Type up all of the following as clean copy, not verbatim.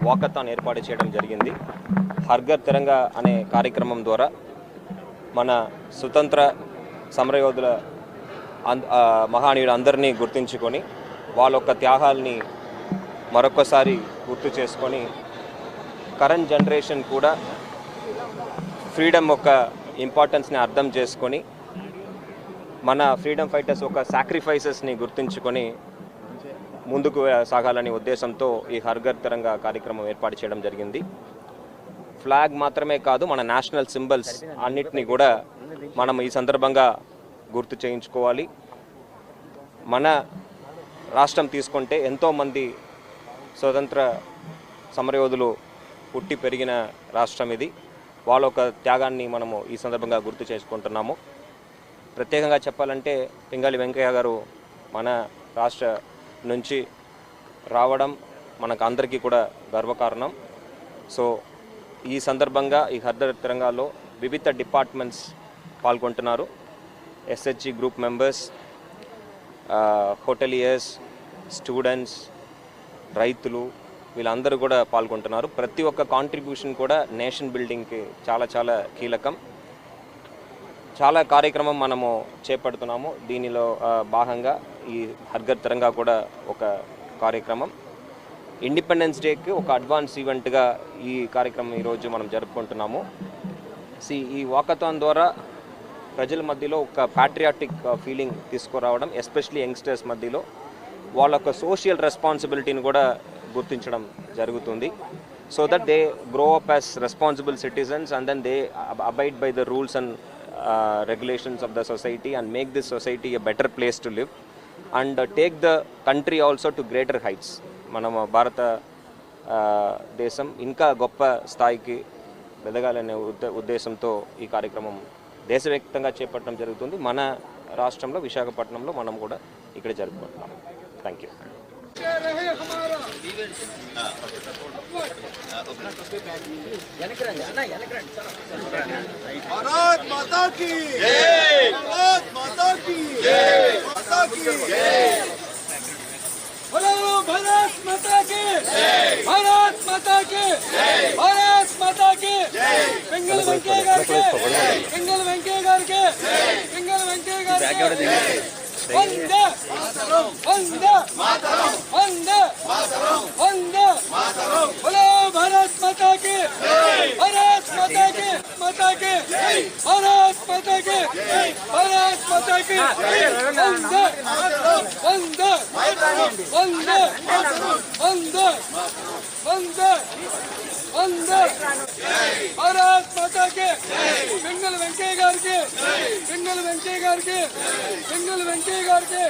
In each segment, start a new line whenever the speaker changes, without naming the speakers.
Walkathon ఏర్పాటు చేయడం జరిగింది. హర్ ఘర్ తిరంగా అనే కార్యక్రమం ద్వారా మన స్వతంత్ర సమరయోధుల మహానీయులు అందరినీ గుర్తించుకొని వాళ్ళ యొక్క త్యాగాల్ని మరొకసారి గుర్తు చేసుకొని కరెంట్ జనరేషన్ కూడా ఫ్రీడమ్ యొక్క ఇంపార్టెన్స్ని అర్థం చేసుకొని మన ఫ్రీడమ్ ఫైటర్స్ ఒక సాక్రిఫైసెస్ని గుర్తించుకొని ముందుకు సాగాలనే ఉద్దేశంతో ఈ హర్ ఘర్ తిరంగా కార్యక్రమం ఏర్పాటు చేయడం జరిగింది. ఫ్లాగ్ మాత్రమే కాదు, మన నేషనల్ సింబల్స్ అన్నిటినీ కూడా మనం ఈ సందర్భంగా గుర్తు చేయించుకోవాలి. మన రాష్ట్రం తీసుకుంటే ఎంతోమంది స్వతంత్ర సమరయోధులు పుట్టి పెరిగిన రాష్ట్రం ఇది. వాళ్ళ ఒక త్యాగాన్ని మనము ఈ సందర్భంగా గుర్తు చేసుకుంటున్నాము. ప్రత్యేకంగా చెప్పాలంటే పింగళి వెంకయ్య గారు మన రాష్ట్ర నుంచి రావడం మనకు అందరికీ కూడా గర్వకారణం. సో ఈ సందర్భంగా ఈ హర్ ఘర్ తిరంగాలో వివిధ డిపార్ట్మెంట్స్ పాల్గొంటున్నారు. SHG group members, hoteliers, students, రైతులు వీళ్ళందరూ కూడా పాల్గొంటున్నారు. ప్రతి ఒక్క కాంట్రిబ్యూషన్ కూడా నేషన్ బిల్డింగ్కి చాలా చాలా కీలకం. చాలా కార్యక్రమం మనము చేపడుతున్నాము. దీనిలో భాగంగా ఈ హర్ ఘర్ తిరంగా కూడా ఒక కార్యక్రమం. ఇండిపెండెన్స్ డేకి ఒక అడ్వాన్స్ ఈవెంట్గా ఈ కార్యక్రమం ఈరోజు మనం జరుపుకుంటున్నాము. ఈ వాకథాన్ ద్వారా ప్రజల మధ్యలో ఒక ప్యాట్రియాటిక్ ఫీలింగ్ తీసుకురావడం, ఎస్పెషలీ యంగ్స్టర్స్ మధ్యలో వాళ్ళ యొక్క సోషల్ రెస్పాన్సిబిలిటీని కూడా గుర్తించడం జరుగుతుంది. So that they grow up as responsible citizens and then they abide by the rules and regulations of the society and make this society a better place to live and take the country also to greater heights. మనం భారత దేశం ఇంకా గొప్ప స్థాయికి ఎదగాలనే ఉద్దేశంతో ఈ కార్యక్రమం దేశవ్యాప్తంగా చేపట్టడం జరుగుతుంది. మన రాష్ట్రంలో విశాఖపట్నంలో మనం కూడా ఇక్కడ జరుపుకుంటున్నాం. Thank you.
भारत माता की जय, भारत माता की जय, माता की जय, बोलो भारत माता की जय, भारत माता की जय, भारत माता की जय, पिंगल वेंकయ్య గారికి पिंगल वेंकయ్య గారికి पिंगल वेंकయ్య గారికి వందే మాతరం, వందే మాతరం, వందే మాతరం, వందే మాతరం, बोलो भारत माता की जय, भारत माता की माता की जय, भारत माता की जय, भारत माता की जय, वंदे मातरम, वंदे मातरम, वंदे मातरम, वंदे वंदे वंदे भारत माता की जय, पिंगल वेंकయ్య గారికి पिंगल वेंकయ్య గారికి पिंगल वेंकయ్య గారికి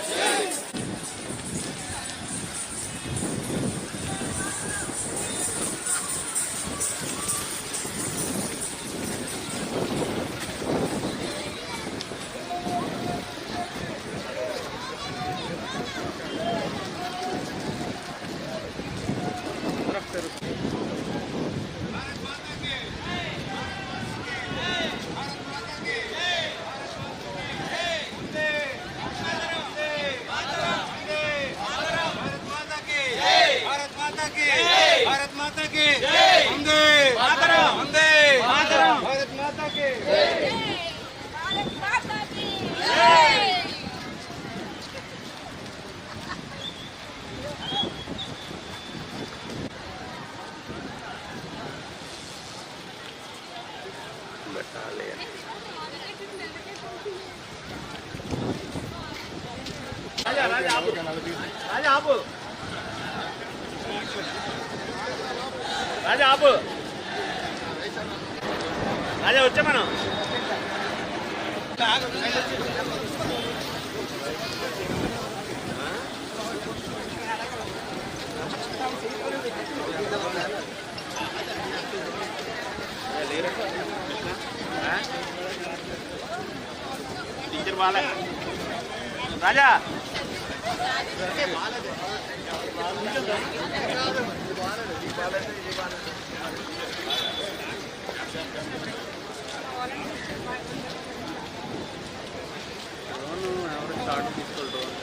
भारत माता की जय, वंदे मातरम, वंदे मातरम, भारत माता की जय, भारत माता की जय. राजा राजा आप राजा आप राजा आप राजा వచ్చే మనం టీచర్ బాలే రాజా ఎవరు స్టార్ట్ తీసుకుంటారు